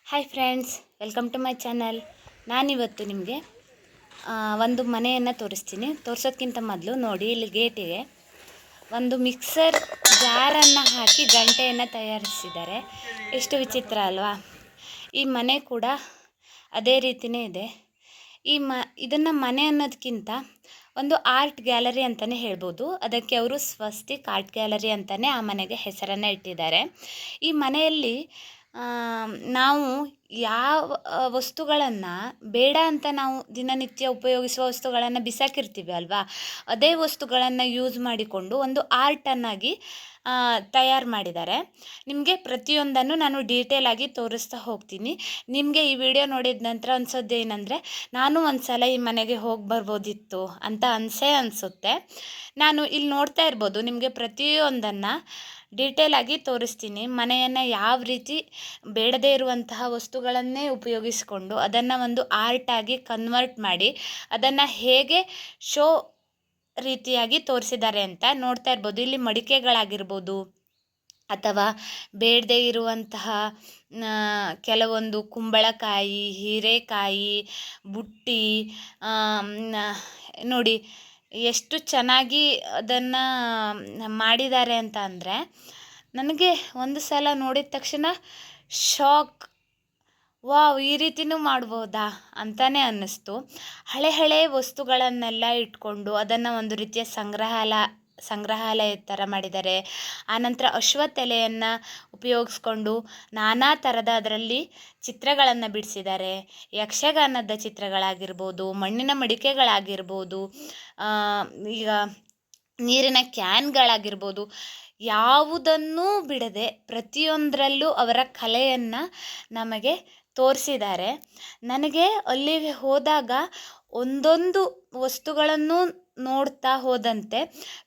Hi friends, welcome to my channel. ನಾನಿವತ್ತು ನಿಮಗೆ ಒಂದು ಮನೆಯನ್ನು ತೋರಿಸ್ತೀನಿ. ತೋರಿಸೋದ್ಕಿಂತ ಮೊದಲು ನೋಡಿ, ಇಲ್ಲಿ ಗೇಟಿಗೆ ಒಂದು ಮಿಕ್ಸರ್ ಜಾರನ್ನು ಹಾಕಿ ಗಂಟೆಯನ್ನು ತಯಾರಿಸಿದ್ದಾರೆ. ಎಷ್ಟು ವಿಚಿತ್ರ ಅಲ್ವಾ? ಈ ಮನೆ ಕೂಡ ಅದೇ ರೀತಿಯೇ ಇದೆ. ಇದನ್ನು ಮನೆ ಅನ್ನೋದಕ್ಕಿಂತ ಒಂದು ಆರ್ಟ್ ಗ್ಯಾಲರಿ ಅಂತಲೇ ಹೇಳ್ಬೋದು. ಅದಕ್ಕೆ ಅವರು ಸ್ವಸ್ತಿಕ್ ಆರ್ಟ್ ಗ್ಯಾಲರಿ ಅಂತಲೇ ಆ ಮನೆಗೆ ಹೆಸರನ್ನು ಇಟ್ಟಿದ್ದಾರೆ. ಈ ಮನೆಯಲ್ಲಿ ನಾವು ಯಾವ ವಸ್ತುಗಳನ್ನು ಬೇಡ ಅಂತ ನಾವು ದಿನನಿತ್ಯ ಉಪಯೋಗಿಸುವ ವಸ್ತುಗಳನ್ನು ಬಿಸಾಕಿರ್ತೀವಿ ಅಲ್ವಾ, ಅದೇ ವಸ್ತುಗಳನ್ನು ಯೂಸ್ ಮಾಡಿಕೊಂಡು ಒಂದು ಆರ್ಟನ್ನಾಗಿ ತಯಾರು ಮಾಡಿದ್ದಾರೆ. ನಿಮಗೆ ಪ್ರತಿಯೊಂದನ್ನು ನಾನು ಡೀಟೇಲ್ ಆಗಿ ತೋರಿಸ್ತಾ ಹೋಗ್ತೀನಿ. ನಿಮಗೆ ಈ ವಿಡಿಯೋ ನೋಡಿದ ನಂತರ ಅನ್ಸೋದು ಏನಂದರೆ, ನಾನು ಒಂದು ಸಲ ಈ ಮನೆಗೆ ಹೋಗಿ ಬರ್ಬೋದಿತ್ತು ಅಂತ ಅನಿಸುತ್ತೆ. ನಾನು ಇಲ್ಲಿ ನೋಡ್ತಾ ಇರ್ಬೋದು, ನಿಮಗೆ ಪ್ರತಿಯೊಂದನ್ನು ಡೀಟೇಲ್ ಆಗಿ ತೋರಿಸ್ತೀನಿ. ಮನೆಯನ್ನು ಯಾವ ರೀತಿ ಬೇಡದೇ ಇರುವಂತಹ ವಸ್ತುಗಳನ್ನೇ ಉಪಯೋಗಿಸಿಕೊಂಡು ಅದನ್ನು ಒಂದು ಆರ್ಟಾಗಿ ಕನ್ವರ್ಟ್ ಮಾಡಿ ಅದನ್ನು ಹೇಗೆ ಶೋ ರೀತಿಯಾಗಿ ತೋರಿಸಿದ್ದಾರೆ ಅಂತ ನೋಡ್ತಾ ಇರ್ಬೋದು. ಇಲ್ಲಿ ಮಡಿಕೆಗಳಾಗಿರ್ಬೋದು ಅಥವಾ ಬೇಡದೇ ಇರುವಂತಹ ಕೆಲವೊಂದು ಕುಂಬಳಕಾಯಿ, ಹೀರೆಕಾಯಿ, ಬುಟ್ಟಿ, ನೋಡಿ ಎಷ್ಟು ಚೆನ್ನಾಗಿ ಅದನ್ನು ಮಾಡಿದ್ದಾರೆ ಅಂತ ಅಂದರೆ, ನನಗೆ ಒಂದು ಸಲ ನೋಡಿದ ತಕ್ಷಣ ಶಾಕ್. ವಾವ್, ಈ ರೀತಿಯೂ ಮಾಡ್ಬೋದಾ ಅಂತಲೇ ಅನ್ನಿಸ್ತು. ಹಳೆ ವಸ್ತುಗಳನ್ನೆಲ್ಲ ಇಟ್ಕೊಂಡು ಅದನ್ನು ಒಂದು ರೀತಿಯ ಸಂಗ್ರಹಾಲಯದ ಥರ ಮಾಡಿದ್ದಾರೆ. ಆನಂತರ ಅಶ್ವತ್ಥೆಲೆಯನ್ನು ಉಪಯೋಗಿಸ್ಕೊಂಡು ನಾನಾ ಥರದ ಅದರಲ್ಲಿ ಚಿತ್ರಗಳನ್ನು ಬಿಡಿಸಿದ್ದಾರೆ. ಯಕ್ಷಗಾನದ ಚಿತ್ರಗಳಾಗಿರ್ಬೋದು, ಮಣ್ಣಿನ ಮಡಿಕೆಗಳಾಗಿರ್ಬೋದು, ಈಗ ನೀರಿನ ಕ್ಯಾನ್ಗಳಾಗಿರ್ಬೋದು, ಯಾವುದನ್ನೂ ಬಿಡದೆ ಪ್ರತಿಯೊಂದರಲ್ಲೂ ಅವರ ಕಲೆಯನ್ನು ನಮಗೆ ತೋರಿಸಿದ್ದಾರೆ. ನನಗೆ ಅಲ್ಲಿಗೆ ಹೋದಾಗ ಒಂದೊಂದು ವಸ್ತುಗಳನ್ನು ನೋಡ್ತಾ ಹೋದಂತೆ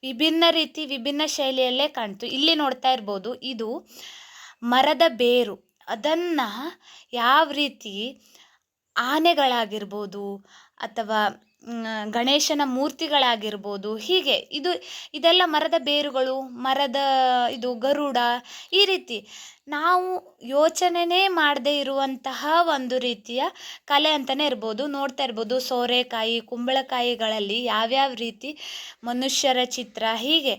ವಿಭಿನ್ನ ಶೈಲಿಯಲ್ಲೇ ಕಾಣ್ತು. ಇಲ್ಲಿ ನೋಡ್ತಾ ಇರ್ಬೋದು, ಇದು ಮರದ ಬೇರು. ಅದನ್ನು ಯಾವ ರೀತಿ ಆನೆಗಳಾಗಿರ್ಬೋದು ಅಥವಾ ಗಣೇಶನ ಮೂರ್ತಿಗಳಾಗಿರ್ಬೋದು, ಹೀಗೆ ಇದೆಲ್ಲ ಮರದ ಬೇರುಗಳು, ಮರದ ಇದು ಗರುಡ, ಈ ರೀತಿ ನಾವು ಯೋಚನೆನೇ ಮಾಡದೇ ಇರುವಂತಹ ಒಂದು ರೀತಿಯ ಕಲೆ ಅಂತಲೇ ಇರ್ಬೋದು. ನೋಡ್ತಾ ಇರ್ಬೋದು, ಸೋರೆಕಾಯಿ, ಕುಂಬಳಕಾಯಿಗಳಲ್ಲಿ ಯಾವ್ಯಾವ ರೀತಿ ಮನುಷ್ಯರ ಚಿತ್ರ, ಹೀಗೆ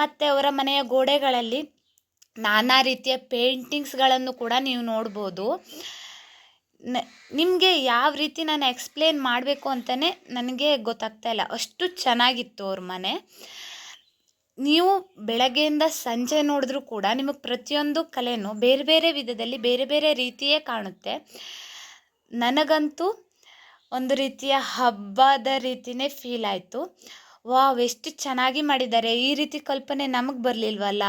ಮತ್ತು ಅವರ ಮನೆಯ ಗೋಡೆಗಳಲ್ಲಿ ನಾನಾ ರೀತಿಯ ಪೇಂಟಿಂಗ್ಸ್ಗಳನ್ನು ಕೂಡ ನೀವು ನೋಡ್ಬೋದು. ನಿಮಗೆ ಯಾವ ರೀತಿ ನಾನು ಎಕ್ಸ್ಪ್ಲೇನ್ ಮಾಡಬೇಕು ಅಂತಲೇ ನನಗೆ ಗೊತ್ತಾಗ್ತಾ ಇಲ್ಲ, ಅಷ್ಟು ಚೆನ್ನಾಗಿತ್ತು ಅವ್ರ ಮನೆ. ನೀವು ಬೆಳಗ್ಗೆಯಿಂದ ಸಂಜೆ ನೋಡಿದ್ರೂ ಕೂಡ ನಿಮಗೆ ಪ್ರತಿಯೊಂದು ಕಲೆನೂ ಬೇರೆ ಬೇರೆ ವಿಧದಲ್ಲಿ ಬೇರೆ ಬೇರೆ ರೀತಿಯೇ ಕಾಣುತ್ತೆ. ನನಗಂತೂ ಒಂದು ರೀತಿಯ ಹಬ್ಬದ ರೀತಿಯೇ ಫೀಲ್ ಆಯಿತು. ವಾವ್, ಎಷ್ಟು ಚೆನ್ನಾಗಿ ಮಾಡಿದ್ದಾರೆ! ಈ ರೀತಿ ಕಲ್ಪನೆ ನಮಗೆ ಬರಲಿಲ್ವಲ್ಲ.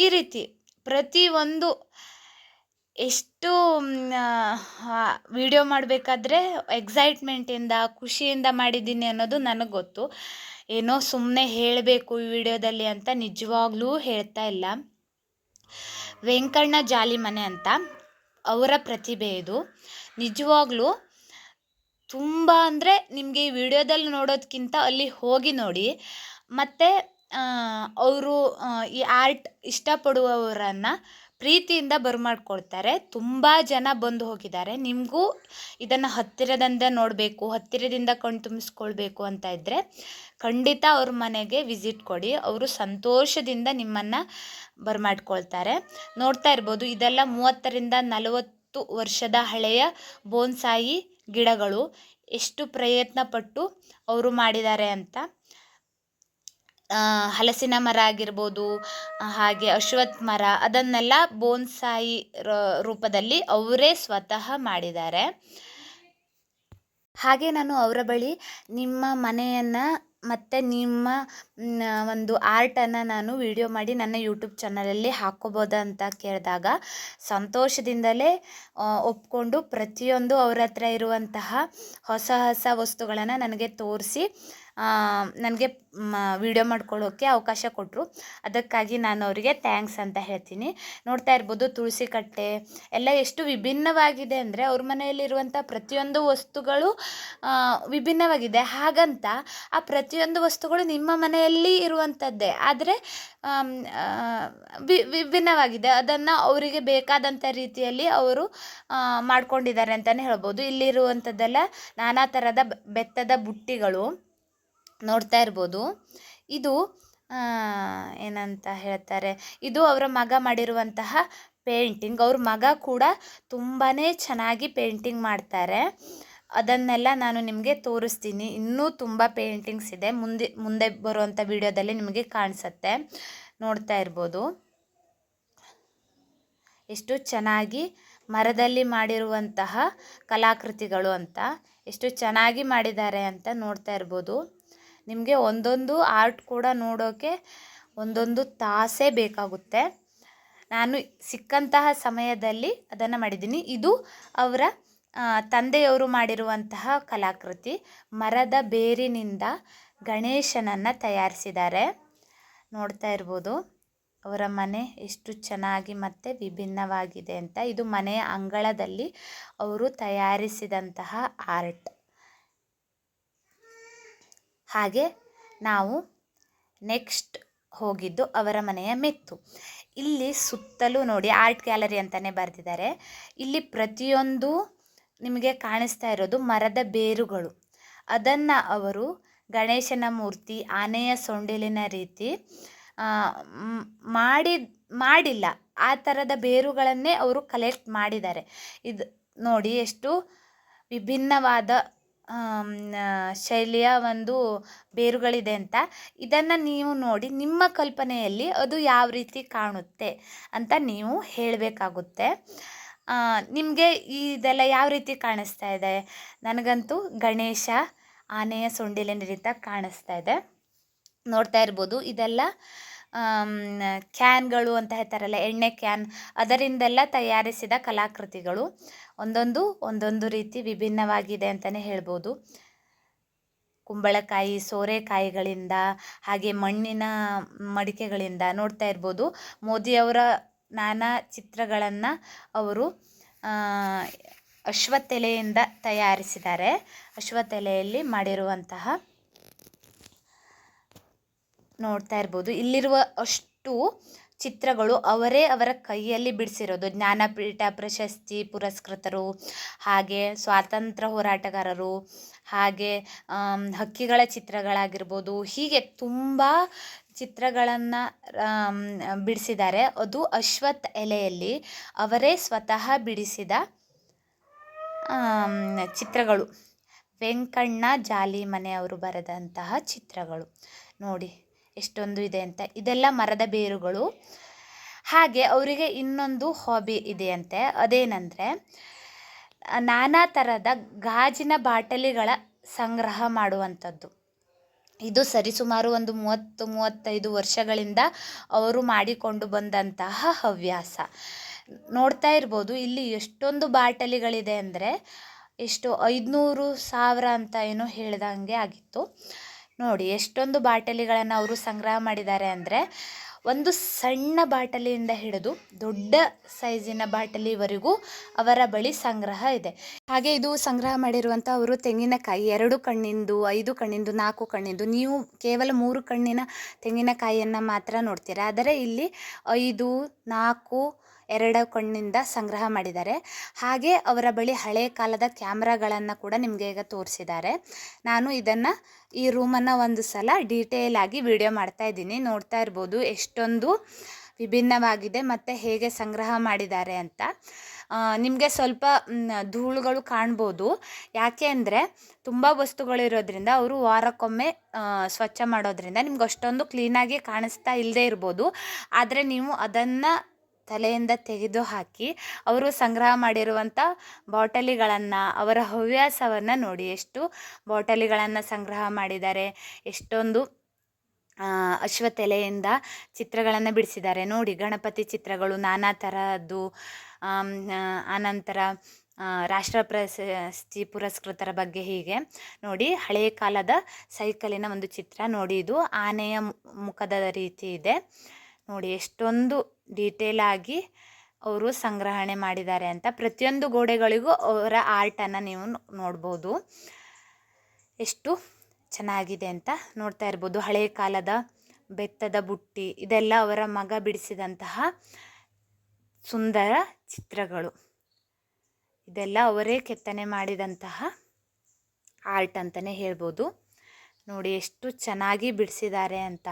ಈ ರೀತಿ ಪ್ರತಿಯೊಂದು ಎಷ್ಟು ವಿಡಿಯೋ ಮಾಡಬೇಕಾದ್ರೆ ಎಕ್ಸೈಟ್ಮೆಂಟಿಂದ, ಖುಷಿಯಿಂದ ಮಾಡಿದ್ದೀನಿ ಅನ್ನೋದು ನನಗೆ ಗೊತ್ತು. ಏನೋ ಸುಮ್ಮನೆ ಹೇಳಬೇಕು ಈ ವಿಡಿಯೋದಲ್ಲಿ ಅಂತ ನಿಜವಾಗ್ಲೂ ಹೇಳ್ತಾ ಇಲ್ಲ. ವೆಂಕಣ್ಣ ಜಾಲಿಮನೆ ಅಂತ ಅವರ ಪ್ರತಿಭೆ ಇದು. ನಿಜವಾಗ್ಲೂ ತುಂಬ ಅಂದರೆ ನಿಮಗೆ ಈ ವಿಡಿಯೋದಲ್ಲಿ ನೋಡೋದಕ್ಕಿಂತ ಅಲ್ಲಿ ಹೋಗಿ ನೋಡಿ. ಮತ್ತು ಅವರು ಈ ಆರ್ಟ್ ಇಷ್ಟಪಡುವವರನ್ನು ಪ್ರೀತಿಯಿಂದ ಬರಮಾಡ್ಕೊಳ್ತಾರೆ. ತುಂಬ ಜನ ಬಂದು ಹೋಗಿದ್ದಾರೆ. ನಿಮಗೂ ಇದನ್ನು ಹತ್ತಿರದಿಂದ ನೋಡಬೇಕು, ಹತ್ತಿರದಿಂದ ಕಣ್ತುಂಬಿಸ್ಕೊಳ್ಬೇಕು ಅಂತ ಇದ್ದರೆ ಖಂಡಿತ ಅವ್ರ ಮನೆಗೆ ವಿಸಿಟ್ ಕೊಡಿ. ಅವರು ಸಂತೋಷದಿಂದ ನಿಮ್ಮನ್ನು ಬರಮಾಡ್ಕೊಳ್ತಾರೆ. ನೋಡ್ತಾ ಇರ್ಬೋದು, ಇದೆಲ್ಲ 30ರಿಂದ 40 ವರ್ಷದ ಹಳೆಯ ಬೋನ್ಸಾಯಿ ಗಿಡಗಳು. ಎಷ್ಟು ಪ್ರಯತ್ನಪಟ್ಟು ಅವರು ಮಾಡಿದ್ದಾರೆ ಅಂತ. ಹಲಸಿನ ಮರ ಆಗಿರ್ಬೋದು, ಹಾಗೆ ಅಶ್ವತ್ಥ ಮರ, ಅದನ್ನೆಲ್ಲ ಬೋನ್ಸಾಯಿ ರೂಪದಲ್ಲಿ ಅವರೇ ಸ್ವತಃ ಮಾಡಿದ್ದಾರೆ. ಹಾಗೆ ನಾನು ಅವರ ಬಳಿ ನಿಮ್ಮ ಮನೆಯನ್ನು ಮತ್ತು ನಿಮ್ಮ ಒಂದು ಆರ್ಟನ್ನು ನಾನು ವಿಡಿಯೋ ಮಾಡಿ ನನ್ನ ಯೂಟ್ಯೂಬ್ ಚಾನಲಲ್ಲಿ ಹಾಕ್ಕೋಬೋದಾ ಅಂತ ಕೇಳಿದಾಗ ಸಂತೋಷದಿಂದಲೇ ಒಪ್ಕೊಂಡು ಪ್ರತಿಯೊಂದು ಅವ್ರ ಹತ್ರ ಇರುವಂತಹ ಹೊಸ ವಸ್ತುಗಳನ್ನು ನನಗೆ ತೋರಿಸಿ ನನಗೆ ವಿಡಿಯೋ ಮಾಡ್ಕೊಳ್ಳೋಕ್ಕೆ ಅವಕಾಶ ಕೊಟ್ಟರು. ಅದಕ್ಕಾಗಿ ನಾನು ಅವರಿಗೆ ಥ್ಯಾಂಕ್ಸ್ ಅಂತ ಹೇಳ್ತೀನಿ. ನೋಡ್ತಾ ಇರ್ಬೋದು ತುಳಸಿ ಕಟ್ಟೆ ಎಲ್ಲ ಎಷ್ಟು ವಿಭಿನ್ನವಾಗಿದೆ ಅಂದರೆ ಅವ್ರ ಮನೆಯಲ್ಲಿರುವಂಥ ಪ್ರತಿಯೊಂದು ವಸ್ತುಗಳು ವಿಭಿನ್ನವಾಗಿದೆ. ಹಾಗಂತ ಆ ಪ್ರತಿಯೊಂದು ವಸ್ತುಗಳು ನಿಮ್ಮ ಮನೆಯಲ್ಲಿ ಇರುವಂಥದ್ದೇ, ಆದರೆ ವಿಭಿನ್ನವಾಗಿದೆ. ಅದನ್ನು ಅವರಿಗೆ ಬೇಕಾದಂಥ ರೀತಿಯಲ್ಲಿ ಅವರು ಮಾಡ್ಕೊಂಡಿದ್ದಾರೆ ಅಂತಲೇ ಹೇಳ್ಬೋದು. ಇಲ್ಲಿರುವಂಥದ್ದೆಲ್ಲ ನಾನಾ ಥರದ ಬೆತ್ತದ ಬುಟ್ಟಿಗಳು ನೋಡ್ತಾ ಇರ್ಬೋದು. ಇದು ಏನಂತ ಹೇಳ್ತಾರೆ, ಇದು ಅವರ ಮಗ ಮಾಡಿರುವಂತಹ ಪೇಂಟಿಂಗ್. ಅವ್ರ ಮಗ ಕೂಡ ತುಂಬಾ ಚೆನ್ನಾಗಿ ಪೇಂಟಿಂಗ್ ಮಾಡ್ತಾರೆ. ಅದನ್ನೆಲ್ಲ ನಾನು ನಿಮಗೆ ತೋರಿಸ್ತೀನಿ. ಇನ್ನೂ ತುಂಬ ಪೇಂಟಿಂಗ್ಸ್ ಇದೆ, ಮುಂದೆ ಬರುವಂಥ ವಿಡಿಯೋದಲ್ಲಿ ನಿಮಗೆ ಕಾಣಿಸುತ್ತೆ. ನೋಡ್ತಾ ಇರ್ಬೋದು ಎಷ್ಟು ಚೆನ್ನಾಗಿ ಮರದಲ್ಲಿ ಮಾಡಿರುವಂತಹ ಕಲಾಕೃತಿಗಳು ಅಂತ, ಎಷ್ಟು ಚೆನ್ನಾಗಿ ಮಾಡಿದ್ದಾರೆ ಅಂತ ನೋಡ್ತಾ ಇರ್ಬೋದು. ನಿಮಗೆ ಒಂದೊಂದು ಆರ್ಟ್ ಕೂಡ ನೋಡೋಕ್ಕೆ ಒಂದೊಂದು ತಾಸೇ ಬೇಕಾಗುತ್ತೆ. ನಾನು ಸಿಕ್ಕಂತಹ ಸಮಯದಲ್ಲಿ ಅದನ್ನು ಮಾಡಿದ್ದೀನಿ. ಇದು ಅವರ ತಂದೆಯವರು ಮಾಡಿರುವಂತಹ ಕಲಾಕೃತಿ. ಮರದ ಬೇರಿನಿಂದ ಗಣೇಶನನ್ನು ತಯಾರಿಸಿದ್ದಾರೆ. ನೋಡ್ತಾ ಇರ್ಬೋದು ಅವರ ಮನೆ ಎಷ್ಟು ಚೆನ್ನಾಗಿ ಮತ್ತು ವಿಭಿನ್ನವಾಗಿದೆ ಅಂತ. ಇದು ಮನೆಯ ಅಂಗಳದಲ್ಲಿ ಅವರು ತಯಾರಿಸಿದಂತಹ ಆರ್ಟ್. ಹಾಗೆ ನಾವು ನೆಕ್ಸ್ಟ್ ಹೋಗಿದ್ದು ಅವರ ಮನೆಯ ಮೆತ್ತು. ಇಲ್ಲಿ ಸುತ್ತಲೂ ನೋಡಿ ಆರ್ಟ್ ಗ್ಯಾಲರಿ ಅಂತಲೇ ಬರೆದಿದ್ದಾರೆ. ಇಲ್ಲಿ ಪ್ರತಿಯೊಂದು ನಿಮಗೆ ಕಾಣಿಸ್ತಾ ಇರೋದು ಮರದ ಬೇರುಗಳು. ಅದನ್ನು ಅವರು ಗಣೇಶನ ಮೂರ್ತಿ, ಆನೆಯ ಸೊಂಡಿಲಿನ ರೀತಿ ಮಾಡಿಲ್ಲ, ಆ ಥರದ ಬೇರುಗಳನ್ನೇ ಅವರು ಕಲೆಕ್ಟ್ ಮಾಡಿದ್ದಾರೆ. ಇದು ನೋಡಿ ಎಷ್ಟು ವಿಭಿನ್ನವಾದ ಶೈಲಿಯ ಒಂದು ಬೇರುಗಳಿದೆ ಅಂತ. ಇದನ್ನು ನೀವು ನೋಡಿ ನಿಮ್ಮ ಕಲ್ಪನೆಯಲ್ಲಿ ಅದು ಯಾವ ರೀತಿ ಕಾಣುತ್ತೆ ಅಂತ ನೀವು ಹೇಳಬೇಕಾಗುತ್ತೆ. ನಿಮಗೆ ಇದೆಲ್ಲ ಯಾವ ರೀತಿ ಕಾಣಿಸ್ತಾ ಇದೆ? ನನಗಂತೂ ಗಣೇಶ ಆನೆಯ ಸೊಂಡಿಲಿನ ರೀತಿ ಕಾಣಿಸ್ತಾ ಇದೆ. ನೋಡ್ತಾ ಇರ್ಬೋದು ಇದೆಲ್ಲ ಕ್ಯಾನ್ಗಳು ಅಂತ ಹೇಳ್ತಾರಲ್ಲ, ಎಣ್ಣೆ ಕ್ಯಾನ್, ಅದರಿಂದೆಲ್ಲ ತಯಾರಿಸಿದ ಕಲಾಕೃತಿಗಳು. ಒಂದೊಂದು ರೀತಿ ವಿಭಿನ್ನವಾಗಿದೆ ಅಂತಲೇ ಹೇಳ್ಬೋದು. ಕುಂಬಳಕಾಯಿ, ಸೋರೆಕಾಯಿಗಳಿಂದ, ಹಾಗೆ ಮಣ್ಣಿನ ಮಡಿಕೆಗಳಿಂದ ನೋಡ್ತಾ ಇರ್ಬೋದು. ಮೋದಿಯವರ ನಾನಾ ಚಿತ್ರಗಳನ್ನು ಅವರು ಅಶ್ವತ್ಥೆಲೆಯಿಂದ ತಯಾರಿಸಿದ್ದಾರೆ. ಅಶ್ವತ್ಥೆಲೆಯಲ್ಲಿ ಮಾಡಿರುವಂತಹ ನೋಡ್ತಾ ಇರ್ಬೋದು. ಇಲ್ಲಿರುವ ಅಷ್ಟು ಚಿತ್ರಗಳು ಅವರ ಕೈಯಲ್ಲಿ ಬಿಡಿಸಿರೋದು. ಜ್ಞಾನಪೀಠ ಪ್ರಶಸ್ತಿ ಪುರಸ್ಕೃತರು, ಹಾಗೆ ಸ್ವಾತಂತ್ರ್ಯ ಹೋರಾಟಗಾರರು, ಹಾಗೆ ಹಕ್ಕಿಗಳ ಚಿತ್ರಗಳಾಗಿರ್ಬೋದು, ಹೀಗೆ ತುಂಬ ಚಿತ್ರಗಳನ್ನು ಬಿಡಿಸಿದ್ದಾರೆ. ಅದು ಅಶ್ವತ್ಥ ಎಲೆಯಲ್ಲಿ ಅವರೇ ಸ್ವತಃ ಬಿಡಿಸಿದ ಚಿತ್ರಗಳು. ವೆಂಕಣ್ಣ ಜಾಲಿಮನೆ ಅವರು ಬರೆದಂತಹ ಚಿತ್ರಗಳು ನೋಡಿ ಎಷ್ಟೊಂದು ಇದೆ ಅಂತ. ಇದೆಲ್ಲ ಮರದ ಬೇರುಗಳು. ಹಾಗೆ ಅವರಿಗೆ ಇನ್ನೊಂದು ಹಾಬಿ ಇದೆಯಂತೆ. ಅದೇನೆಂದರೆ ನಾನಾ ಥರದ ಗಾಜಿನ ಬಾಟಲಿಗಳ ಸಂಗ್ರಹ ಮಾಡುವಂಥದ್ದು. ಇದು ಸರಿಸುಮಾರು ಒಂದು 30-35 ವರ್ಷಗಳಿಂದ ಅವರು ಮಾಡಿಕೊಂಡು ಬಂದಂತಹ ಹವ್ಯಾಸ. ನೋಡ್ತಾ ಇರ್ಬೋದು ಇಲ್ಲಿ ಎಷ್ಟೊಂದು ಬಾಟಲಿಗಳಿದೆ ಅಂದರೆ ಎಷ್ಟು 500,000 ಅಂತ ಏನೋ ಹೇಳ್ದಂಗೆ ಆಗಿತ್ತು. ನೋಡಿ ಎಷ್ಟೊಂದು ಬಾಟಲಿಗಳನ್ನು ಅವರು ಸಂಗ್ರಹ ಮಾಡಿದ್ದಾರೆ ಅಂದರೆ, ಒಂದು ಸಣ್ಣ ಬಾಟಲಿಯಿಂದ ಹಿಡಿದು ದೊಡ್ಡ ಸೈಜಿನ ಬಾಟಲಿವರೆಗೂ ಅವರ ಬಳಿ ಸಂಗ್ರಹ ಇದೆ. ಹಾಗೆ ಇದು ಸಂಗ್ರಹ ಮಾಡಿರುವಂಥ ಅವರು ತೆಂಗಿನಕಾಯಿ 2 ಕಣ್ಣಿಂದು, 5 ಕಣ್ಣಿಂದು, 4 ಕಣ್ಣಿಂದು. ನೀವು ಕೇವಲ 3 ಕಣ್ಣಿನ ತೆಂಗಿನಕಾಯಿಯನ್ನು ಮಾತ್ರ ನೋಡ್ತೀರಾ, ಆದರೆ ಇಲ್ಲಿ 5, 4, 2 ಕಣ್ಣಿಂದ ಸಂಗ್ರಹ ಮಾಡಿದ್ದಾರೆ. ಹಾಗೆ ಅವರ ಬಳಿ ಹಳೆ ಕಾಲದ ಕ್ಯಾಮ್ರಾಗಳನ್ನು ಕೂಡ ನಿಮಗೆ ಈಗ ತೋರಿಸಿದ್ದಾರೆ. ನಾನು ಈ ರೂಮನ್ನು ಒಂದು ಸಲ ಡೀಟೇಲ್ ಆಗಿ ವಿಡಿಯೋ ಮಾಡ್ತಾ ಇದ್ದೀನಿ. ನೋಡ್ತಾ ಇರ್ಬೋದು ಎಷ್ಟೊಂದು ವಿಭಿನ್ನವಾಗಿದೆ ಮತ್ತು ಹೇಗೆ ಸಂಗ್ರಹ ಮಾಡಿದ್ದಾರೆ ಅಂತ. ನಿಮಗೆ ಸ್ವಲ್ಪ ಧೂಳುಗಳು ಕಾಣ್ಬೋದು. ಯಾಕೆ ಅಂದರೆ ತುಂಬ ವಸ್ತುಗಳಿರೋದ್ರಿಂದ ಅವರು ವಾರಕ್ಕೊಮ್ಮೆ ಸ್ವಚ್ಛ ಮಾಡೋದ್ರಿಂದ ನಿಮ್ಗೆ ಅಷ್ಟೊಂದು ಕ್ಲೀನಾಗಿ ಕಾಣಿಸ್ತಾ ಇಲ್ಲದೆ ಇರ್ಬೋದು. ಆದರೆ ನೀವು ಅದನ್ನು ತಲೆಯಿಂದ ತೆಗೆದು ಹಾಕಿ ಅವರು ಸಂಗ್ರಹ ಮಾಡಿರುವಂಥ ಬಾಟಲಿಗಳನ್ನು, ಅವರ ಹವ್ಯಾಸವನ್ನು ನೋಡಿ. ಎಷ್ಟು ಬಾಟಲಿಗಳನ್ನು ಸಂಗ್ರಹ ಮಾಡಿದ್ದಾರೆ, ಎಷ್ಟೊಂದು ಅಶ್ವತ್ಥೆಲೆಯಿಂದ ಚಿತ್ರಗಳನ್ನು ಬಿಡಿಸಿದ್ದಾರೆ ನೋಡಿ. ಗಣಪತಿ ಚಿತ್ರಗಳು ನಾನಾ ಥರದ್ದು, ಆನಂತರ ರಾಷ್ಟ್ರ ಪ್ರಶಸ್ತಿ ಪುರಸ್ಕೃತರ ಬಗ್ಗೆ. ಹೀಗೆ ನೋಡಿ, ಹಳೆಯ ಕಾಲದ ಸೈಕಲಿನ ಒಂದು ಚಿತ್ರ ನೋಡಿ. ಇದು ಆನೆಯ ಮುಖದ ರೀತಿ ಇದೆ ನೋಡಿ. ಎಷ್ಟೊಂದು ಡೀಟೇಲ್ ಆಗಿ ಅವರು ಸಂಗ್ರಹಣೆ ಮಾಡಿದ್ದಾರೆ ಅಂತ. ಪ್ರತಿಯೊಂದು ಗೋಡೆಗಳಿಗೂ ಅವರ ಆರ್ಟನ್ನು ನೀವು ನೋಡ್ಬೋದು, ಎಷ್ಟು ಚೆನ್ನಾಗಿದೆ ಅಂತ ನೋಡ್ತಾ ಇರ್ಬೋದು. ಹಳೆಯ ಕಾಲದ ಬೆತ್ತದ ಬುಟ್ಟಿ, ಇದೆಲ್ಲ ಅವರ ಮಗ ಬಿಡಿಸಿದಂತಹ ಸುಂದರ ಚಿತ್ರಗಳು. ಇದೆಲ್ಲ ಅವರೇ ಕೆತ್ತನೆ ಮಾಡಿದಂತಹ ಆರ್ಟ್ ಅಂತಲೇ ಹೇಳ್ಬೋದು. ನೋಡಿ ಎಷ್ಟು ಚೆನ್ನಾಗಿ ಬಿಡಿಸಿದ್ದಾರೆ ಅಂತ.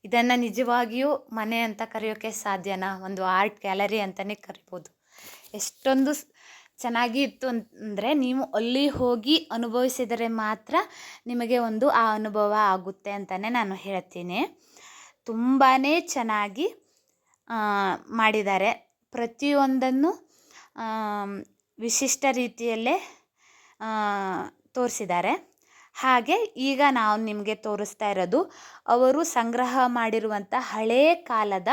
ಇದನ್ನು ನಿಜವಾಗಿಯೂ ಮನೆ ಅಂತ ಕರೆಯೋಕ್ಕೆ ಸಾಧ್ಯನಾ? ಒಂದು ಆರ್ಟ್ ಗ್ಯಾಲರಿ ಅಂತಲೇ ಕರಿಬೋದು. ಎಷ್ಟೊಂದು ಚೆನ್ನಾಗಿ ಇತ್ತು ಅಂದರೆ ನೀವು ಅಲ್ಲಿ ಹೋಗಿ ಅನುಭವಿಸಿದರೆ ಮಾತ್ರ ನಿಮಗೆ ಒಂದು ಆ ಅನುಭವ ಆಗುತ್ತೆ ಅಂತಲೇ ನಾನು ಹೇಳ್ತೀನಿ. ತುಂಬಾ ಚೆನ್ನಾಗಿ ಮಾಡಿದ್ದಾರೆ. ಪ್ರತಿಯೊಂದನ್ನು ವಿಶಿಷ್ಟ ರೀತಿಯಲ್ಲೇ ತೋರಿಸಿದ್ದಾರೆ. ಹಾಗೆ ಈಗ ನಾವು ನಿಮಗೆ ತೋರಿಸ್ತಾ ಇರೋದು ಅವರು ಸಂಗ್ರಹ ಮಾಡಿರುವಂಥ ಹಳೆಯ ಕಾಲದ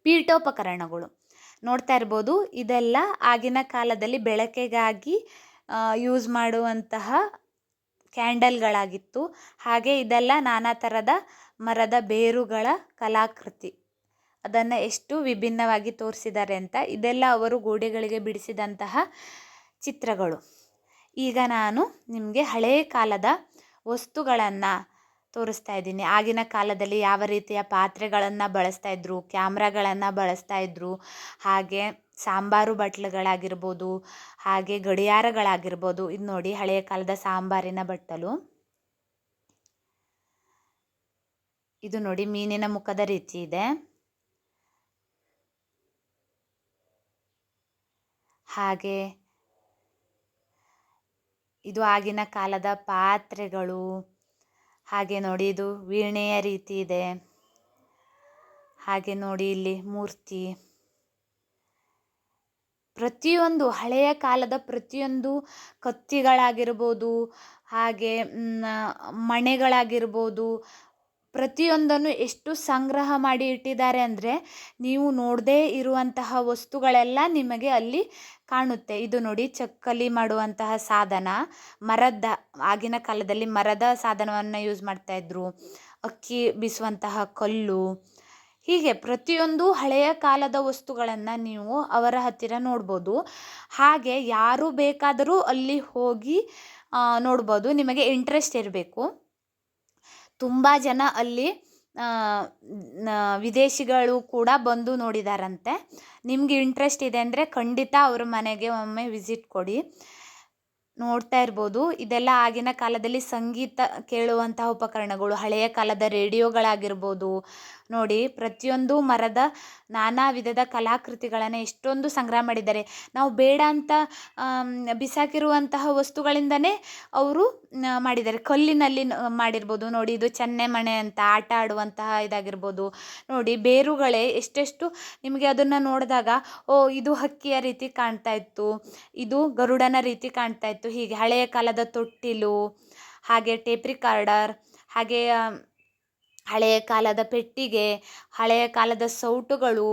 ಪೀಠೋಪಕರಣಗಳು. ನೋಡ್ತಾ ಇರ್ಬೋದು, ಇದೆಲ್ಲ ಆಗಿನ ಕಾಲದಲ್ಲಿ ಬೆಳಕಿಗಾಗಿ ಯೂಸ್ ಮಾಡುವಂತಹ ಕ್ಯಾಂಡಲ್ಗಳಾಗಿತ್ತು. ಹಾಗೆ ಇದೆಲ್ಲ ನಾನಾ ಥರದ ಮರದ ಬೇರುಗಳ ಕಲಾಕೃತಿ. ಅದನ್ನು ಎಷ್ಟು ವಿಭಿನ್ನವಾಗಿ ತೋರಿಸಿದ್ದಾರೆ ಅಂತ. ಇದೆಲ್ಲ ಅವರು ಗೋಡೆಗಳಿಗೆ ಬಿಡಿಸಿದಂತಹ ಚಿತ್ರಗಳು. ಈಗ ನಾನು ನಿಮಗೆ ಹಳೆಯ ಕಾಲದ ವಸ್ತುಗಳನ್ನು ತೋರಿಸ್ತಾ ಇದ್ದೀನಿ. ಆಗಿನ ಕಾಲದಲ್ಲಿ ಯಾವ ರೀತಿಯ ಪಾತ್ರೆಗಳನ್ನು ಬಳಸ್ತಾ ಇದ್ರು, ಕ್ಯಾಮ್ರಾಗಳನ್ನು ಬಳಸ್ತಾ ಇದ್ರು, ಹಾಗೆ ಸಾಂಬಾರು ಬಟ್ಲುಗಳಾಗಿರ್ಬೋದು, ಹಾಗೆ ಗಡಿಯಾರಗಳಾಗಿರ್ಬೋದು. ಇದು ನೋಡಿ, ಹಳೆಯ ಕಾಲದ ಸಾಂಬಾರಿನ ಬಟ್ಟಲು. ಇದು ನೋಡಿ, ಮೀನಿನ ಮುಖದ ರೀತಿ ಇದೆ. ಹಾಗೆ ಇದು ಆಗಿನ ಕಾಲದ ಪಾತ್ರೆಗಳು. ಹಾಗೆ ನೋಡಿ, ಇದು ವೀಣೆಯ ರೀತಿ ಇದೆ. ಹಾಗೆ ನೋಡಿ, ಇಲ್ಲಿ ಮೂರ್ತಿ. ಪ್ರತಿಯೊಂದು ಹಳೆಯ ಕಾಲದ ಪ್ರತಿಯೊಂದು ಕತ್ತಿಗಳಾಗಿರ್ಬೋದು, ಹಾಗೆ ಮಣೆಗಳಾಗಿರ್ಬೋದು, ಪ್ರತಿಯೊಂದನ್ನು ಎಷ್ಟು ಸಂಗ್ರಹ ಮಾಡಿ ಇಟ್ಟಿದ್ದಾರೆ ಅಂದರೆ ನೀವು ನೋಡದೇ ಇರುವಂತಹ ವಸ್ತುಗಳೆಲ್ಲ ನಿಮಗೆ ಅಲ್ಲಿ ಕಾಣುತ್ತೆ. ಇದು ನೋಡಿ, ಚಕ್ಕಲಿ ಮಾಡುವಂತಹ ಸಾಧನ. ಆಗಿನ ಕಾಲದಲ್ಲಿ ಮರದ ಸಾಧನವನ್ನು ಯೂಸ್ ಮಾಡ್ತಾಯಿದ್ರು. ಅಕ್ಕಿ ಬೀಸುವಂತಹ ಕಲ್ಲು. ಹೀಗೆ ಪ್ರತಿಯೊಂದು ಹಳೆಯ ಕಾಲದ ವಸ್ತುಗಳನ್ನು ನೀವು ಅವರ ಹತ್ತಿರ ನೋಡ್ಬೋದು. ಹಾಗೆ ಯಾರು ಬೇಕಾದರೂ ಅಲ್ಲಿ ಹೋಗಿ ನೋಡ್ಬೋದು. ನಿಮಗೆ ಇಂಟ್ರೆಸ್ಟ್ ಇರಬೇಕು. ತುಂಬ ಜನ ಅಲ್ಲಿ ವಿದೇಶಿಗಳು ಕೂಡ ಬಂದು ನೋಡಿದಾರಂತೆ. ನಿಮ್ಗೆ ಇಂಟ್ರೆಸ್ಟ್ ಇದೆ ಅಂದರೆ ಖಂಡಿತ ಅವ್ರ ಮನೆಗೆ ಒಮ್ಮೆ ವಿಸಿಟ್ ಕೊಡಿ. ನೋಡ್ತಾ ಇರ್ಬೋದು, ಇದೆಲ್ಲ ಆಗಿನ ಕಾಲದಲ್ಲಿ ಸಂಗೀತ ಕೇಳುವಂತಹ ಉಪಕರಣಗಳು. ಹಳೆಯ ಕಾಲದ ರೇಡಿಯೋಗಳಾಗಿರ್ಬೋದು. ನೋಡಿ, ಪ್ರತಿಯೊಂದು ಮರದ ನಾನಾ ವಿಧದ ಕಲಾಕೃತಿಗಳನ್ನು ಎಷ್ಟೊಂದು ಸಂಗ್ರಹ ಮಾಡಿದ್ದಾರೆ. ನಾವು ಬೇಡ ಅಂತ ಬಿಸಾಕಿರುವಂತಹ ವಸ್ತುಗಳಿಂದನೇ ಅವರು ಮಾಡಿದ್ದಾರೆ. ಕಲ್ಲಿನಲ್ಲಿ ಮಾಡಿರ್ಬೋದು. ನೋಡಿ, ಇದು ಚೆನ್ನೆಮಣೆ ಅಂತ ಆಟ ಆಡುವಂತಹ ಇದಾಗಿರ್ಬೋದು. ನೋಡಿ, ಬೇರುಗಳೇ ಎಷ್ಟೆಷ್ಟು ನಿಮಗೆ ಅದನ್ನು ನೋಡಿದಾಗ ಇದು ಹಕ್ಕಿಯ ರೀತಿ ಕಾಣ್ತಾ ಇತ್ತು, ಇದು ಗರುಡನ ರೀತಿ ಕಾಣ್ತಾ ಇತ್ತು. ಹೀಗೆ ಹಳೆಯ ಕಾಲದ ತೊಟ್ಟಿಲು, ಹಾಗೆ ಟೇಪ್ ರಿಕಾರ್ಡರ್, ಹಾಗೆ ಹಳೆಯ ಕಾಲದ ಪೆಟ್ಟಿಗೆ, ಹಳೆಯ ಕಾಲದ ಸೌಟುಗಳು.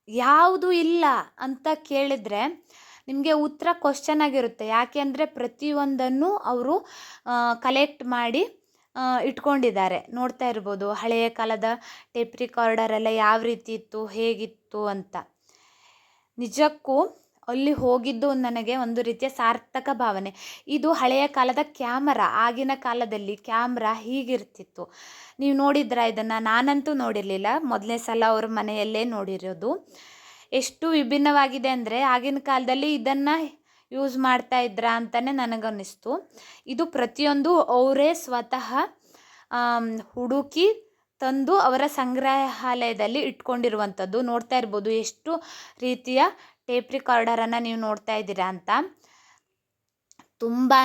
ಯಾವುದು ಇಲ್ಲ ಅಂತ ಕೇಳಿದರೆ ನಿಮಗೆ ಉತ್ತರ ಕ್ವಶ್ಚನ್ ಆಗಿರುತ್ತೆ. ಯಾಕೆ ಅಂದರೆ ಪ್ರತಿಯೊಂದನ್ನು ಅವರು ಕಲೆಕ್ಟ್ ಮಾಡಿ ಇಟ್ಕೊಂಡಿದ್ದಾರೆ. ನೋಡ್ತಾ ಇರ್ಬೋದು, ಹಳೆಯ ಕಾಲದ ಟೇಪ್ ರಿಕಾರ್ಡರ್ ಎಲ್ಲ ಯಾವ ರೀತಿ ಇತ್ತು, ಹೇಗಿತ್ತು ಅಂತ. ನಿಜಕ್ಕೂ ಅಲ್ಲಿ ಹೋಗಿದ್ದು ನನಗೆ ಒಂದು ರೀತಿಯ ಸಾರ್ಥಕ ಭಾವನೆ. ಇದು ಹಳೆಯ ಕಾಲದ ಕ್ಯಾಮರಾ. ಆಗಿನ ಕಾಲದಲ್ಲಿ ಕ್ಯಾಮ್ರಾ ಹೀಗಿರ್ತಿತ್ತು. ನೀವು ನೋಡಿದ್ರಾ ಇದನ್ನು? ನಾನಂತೂ ನೋಡಿರಲಿಲ್ಲ. ಮೊದಲನೇ ಸಲ ಅವ್ರ ಮನೆಯಲ್ಲೇ ನೋಡಿರೋದು. ಎಷ್ಟು ವಿಭಿನ್ನವಾಗಿದೆ ಅಂದರೆ ಆಗಿನ ಕಾಲದಲ್ಲಿ ಇದನ್ನು ಯೂಸ್ ಮಾಡ್ತಾ ಇದ್ರಾ ಅಂತಲೇ ನನಗನ್ನಿಸ್ತು. ಇದು ಪ್ರತಿಯೊಂದು ಅವರೇ ಸ್ವತಃ ಹುಡುಕಿ ತಂದು ಅವರ ಸಂಗ್ರಹಾಲಯದಲ್ಲಿ ಇಟ್ಕೊಂಡಿರುವಂಥದ್ದು. ನೋಡ್ತಾ ಇರ್ಬೋದು ಎಷ್ಟು ರೀತಿಯ ಟೇಪ್ ರಿಕಾರ್ಡರನ್ನು ನೀವು ನೋಡ್ತಾ ಇದ್ದೀರಾ ಅಂತ. ತುಂಬಾ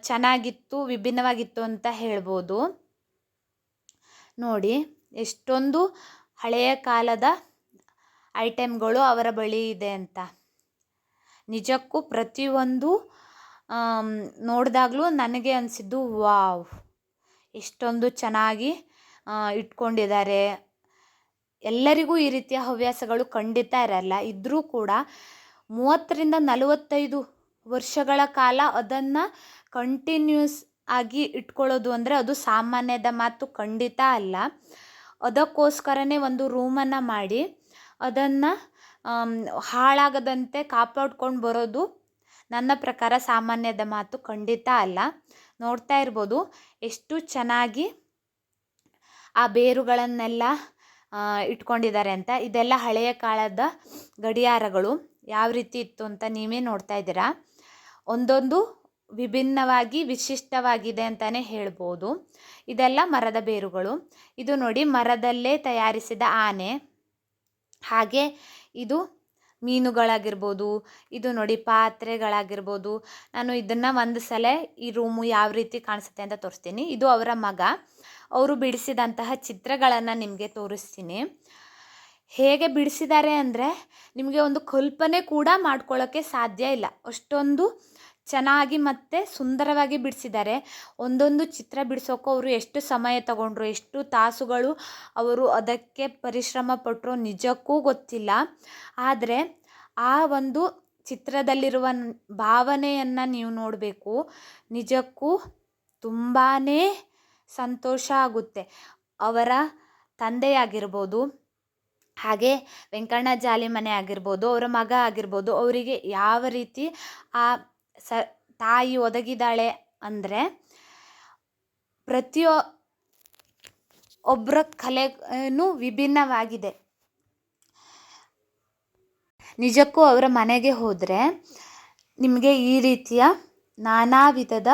ಚೆನ್ನಾಗಿತ್ತು, ವಿಭಿನ್ನವಾಗಿತ್ತು ಅಂತ ಹೇಳ್ಬೋದು. ನೋಡಿ, ಎಷ್ಟೊಂದು ಹಳೆಯ ಕಾಲದ ಐಟಮ್ಗಳು ಅವರ ಬಳಿ ಇದೆ ಅಂತ. ನಿಜಕ್ಕೂ ಪ್ರತಿಯೊಂದು ನೋಡಿದಾಗಲೂ ನನಗೆ ಅನಿಸಿದ್ದು, ವಾವ್, ಎಷ್ಟೊಂದು ಚೆನ್ನಾಗಿ ಇಟ್ಕೊಂಡಿದ್ದಾರೆ. ಎಲ್ಲರಿಗೂ ಈ ರೀತಿಯ ಹವ್ಯಾಸಗಳು ಖಂಡಿತ ಇರಲ್ಲ. ಇದ್ದರೂ ಕೂಡ 30ರಿಂದ 45 ವರ್ಷಗಳ ಕಾಲ ಅದನ್ನು ಕಂಟಿನ್ಯೂಸ್ ಆಗಿ ಇಟ್ಕೊಳ್ಳೋದು ಅಂದರೆ ಅದು ಸಾಮಾನ್ಯದ ಮಾತು ಖಂಡಿತ ಅಲ್ಲ. ಅದಕ್ಕೋಸ್ಕರನೇ ಒಂದು ರೂಮನ್ನು ಮಾಡಿ ಅದನ್ನು ಹಾಳಾಗದಂತೆ ಕಾಪಾಡ್ಕೊಂಡು ಬರೋದು ನನ್ನ ಪ್ರಕಾರ ಸಾಮಾನ್ಯದ ಮಾತು ಖಂಡಿತ ಅಲ್ಲ. ನೋಡ್ತಾ ಇರ್ಬೋದು ಎಷ್ಟು ಚೆನ್ನಾಗಿ ಆ ಬೇರುಗಳನ್ನೆಲ್ಲ ಇಟ್ಕೊಂಡಿದ್ದಾರೆ ಅಂತ. ಇದೆಲ್ಲ ಹಳೆಯ ಕಾಲದ ಗಡಿಯಾರಗಳು ಯಾವ ರೀತಿ ಇತ್ತು ಅಂತ ನೀವೇ ನೋಡ್ತಾ ಇದ್ದೀರಾ. ಒಂದೊಂದು ವಿಭಿನ್ನವಾಗಿ ವಿಶಿಷ್ಟವಾಗಿದೆ ಅಂತಲೇ ಹೇಳ್ಬೋದು. ಇದೆಲ್ಲ ಮರದ ಬೇರುಗಳು. ಇದು ನೋಡಿ ಮರದಲ್ಲೇ ತಯಾರಿಸಿದ ಆನೆ. ಹಾಗೆ ಇದು ಮೀನುಗಳಾಗಿರ್ಬೋದು, ಇದು ನೋಡಿ ಪಾತ್ರೆಗಳಾಗಿರ್ಬೋದು. ನಾನು ಇದನ್ನು ಒಂದು ಸಲ ಈ ರೂಮು ಯಾವ ರೀತಿ ಕಾಣಿಸುತ್ತೆ ಅಂತ ತೋರಿಸ್ತೀನಿ. ಇದು ಅವರ ಮಗ, ಅವರು ಬಿಡಿಸಿದಂತಹ ಚಿತ್ರಗಳನ್ನು ನಿಮಗೆ ತೋರಿಸ್ತೀನಿ. ಹೇಗೆ ಬಿಡಿಸಿದ್ದಾರೆ ಅಂದರೆ ನಿಮಗೆ ಒಂದು ಕಲ್ಪನೆ ಕೂಡ ಮಾಡ್ಕೊಳ್ಳೋಕ್ಕೆ ಸಾಧ್ಯ ಇಲ್ಲ, ಅಷ್ಟೊಂದು ಚೆನ್ನಾಗಿ ಮತ್ತು ಸುಂದರವಾಗಿ ಬಿಡಿಸಿದ್ದಾರೆ. ಒಂದೊಂದು ಚಿತ್ರ ಬಿಡಿಸೋಕ್ಕೂ ಅವರು ಎಷ್ಟು ಸಮಯ ತಗೊಂಡ್ರು, ಎಷ್ಟು ತಾಸುಗಳು ಅವರು ಅದಕ್ಕೆ ಪರಿಶ್ರಮ ಪಟ್ಟರು ನಿಜಕ್ಕೂ ಗೊತ್ತಿಲ್ಲ. ಆದರೆ ಆ ಒಂದು ಚಿತ್ರದಲ್ಲಿರುವ ಭಾವನೆಯನ್ನು ನೀವು ನೋಡಬೇಕು, ನಿಜಕ್ಕೂ ತುಂಬಾ ಸಂತೋಷ ಆಗುತ್ತೆ. ಅವರ ತಂದೆಯಾಗಿರ್ಬೋದು, ಹಾಗೆ ವೆಂಕಣ್ಣ ಜಾಲಿಮನೆ ಆಗಿರ್ಬೋದು, ಅವರ ಮಗ ಆಗಿರ್ಬೋದು, ಅವರಿಗೆ ಯಾವ ರೀತಿ ಆ ತಾಯಿ ಒದಗಿದಾಳೆ ಅಂದರೆ ಒಬ್ಬರ ಕಲೆನೂ ವಿಭಿನ್ನವಾಗಿದೆ. ನಿಜಕ್ಕೂ ಅವರ ಮನೆಗೆ ಹೋದರೆ ನಿಮಗೆ ಈ ರೀತಿಯ ನಾನಾ ವಿಧದ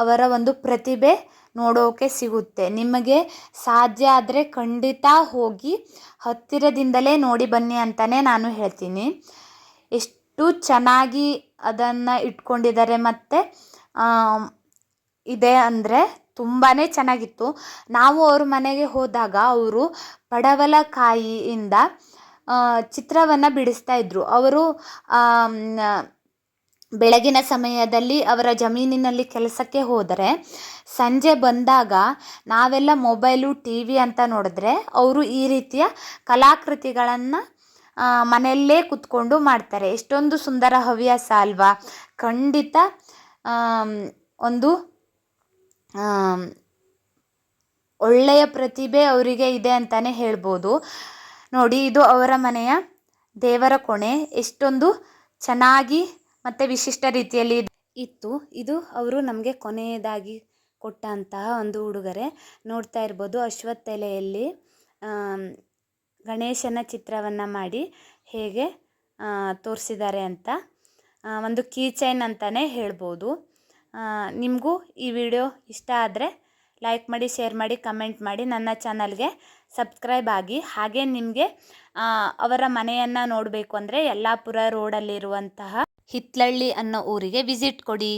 ಅವರ ಒಂದು ಪ್ರತಿಭೆ ನೋಡೋಕೆ ಸಿಗುತ್ತೆ. ನಿಮಗೆ ಸಾಧ್ಯ ಆದರೆ ಖಂಡಿತ ಹೋಗಿ ಹತ್ತಿರದಿಂದಲೇ ನೋಡಿ ಬನ್ನಿ ಅಂತಲೇ ನಾನು ಹೇಳ್ತೀನಿ. ಎಷ್ಟು ಚೆನ್ನಾಗಿ ಅದನ್ನು ಇಟ್ಕೊಂಡಿದ್ದಾರೆ ಮತ್ತು ಇದೆ ಅಂದರೆ ತುಂಬಾ ಚೆನ್ನಾಗಿತ್ತು. ನಾವು ಅವ್ರ ಮನೆಗೆ ಹೋದಾಗ ಅವರು ಪಡವಲಕಾಯಿಯಿಂದ ಚಿತ್ರವನ್ನು ಬಿಡಿಸ್ತಾ ಇದ್ದರು. ಅವರು ಬೆಳಗಿನ ಸಮಯದಲ್ಲಿ ಅವರ ಜಮೀನಿನಲ್ಲಿ ಕೆಲಸಕ್ಕೆ ಹೋದರೆ ಸಂಜೆ ಬಂದಾಗ ನಾವೆಲ್ಲ ಮೊಬೈಲು ಟಿ ವಿ ಅಂತ ನೋಡಿದ್ರೆ ಅವರು ಈ ರೀತಿಯ ಕಲಾಕೃತಿಗಳನ್ನು ಮನೆಯಲ್ಲೇ ಕೂತ್ಕೊಂಡು ಮಾಡ್ತಾರೆ. ಎಷ್ಟೊಂದು ಸುಂದರ ಹವ್ಯಾಸ ಅಲ್ವಾ. ಖಂಡಿತ ಒಂದು ಒಳ್ಳೆಯ ಪ್ರತಿಭೆ ಅವರಿಗೆ ಇದೆ ಅಂತಲೇ ಹೇಳ್ಬೋದು. ನೋಡಿ, ಇದು ಅವರ ಮನೆಯ ದೇವರ ಕೋಣೆ. ಎಷ್ಟೊಂದು ಚೆನ್ನಾಗಿ ಮತ್ತು ವಿಶಿಷ್ಟ ರೀತಿಯಲ್ಲಿ ಇತ್ತು. ಇದು ಅವರು ನಮಗೆ ಕೊನೆಯದಾಗಿ ಕೊಟ್ಟಂತಹ ಒಂದು ಉಡುಗೊರೆ. ನೋಡ್ತಾ ಇರ್ಬೋದು ಅಶ್ವತ್ಥೆಲೆಯಲ್ಲಿ ಗಣೇಶನ ಚಿತ್ರವನ್ನು ಮಾಡಿ ಹೇಗೆ ತೋರಿಸಿದ್ದಾರೆ ಅಂತ. ಒಂದು ಕೀ ಚೈನ್ ಅಂತಲೇ ಹೇಳ್ಬೋದು. ನಿಮಗೂ ಈ ವಿಡಿಯೋ ಇಷ್ಟ ಆದರೆ ಲೈಕ್ ಮಾಡಿ, ಶೇರ್ ಮಾಡಿ, ಕಮೆಂಟ್ ಮಾಡಿ, ನನ್ನ ಚಾನಲ್ಗೆ ಸಬ್ಸ್ಕ್ರೈಬ್ ಆಗಿ. ಹಾಗೆ ನಿಮಗೆ ಅವರ ಮನೆಯನ್ನು ನೋಡಬೇಕು ಅಂದರೆ ಯಲ್ಲಾಪುರ ರೋಡಲ್ಲಿರುವಂತಹ ಹಿತ್ಲಳ್ಳಿ ಅನ್ನೋ ಊರಿಗೆ ವಿಸಿಟ್ ಕೊಡಿ.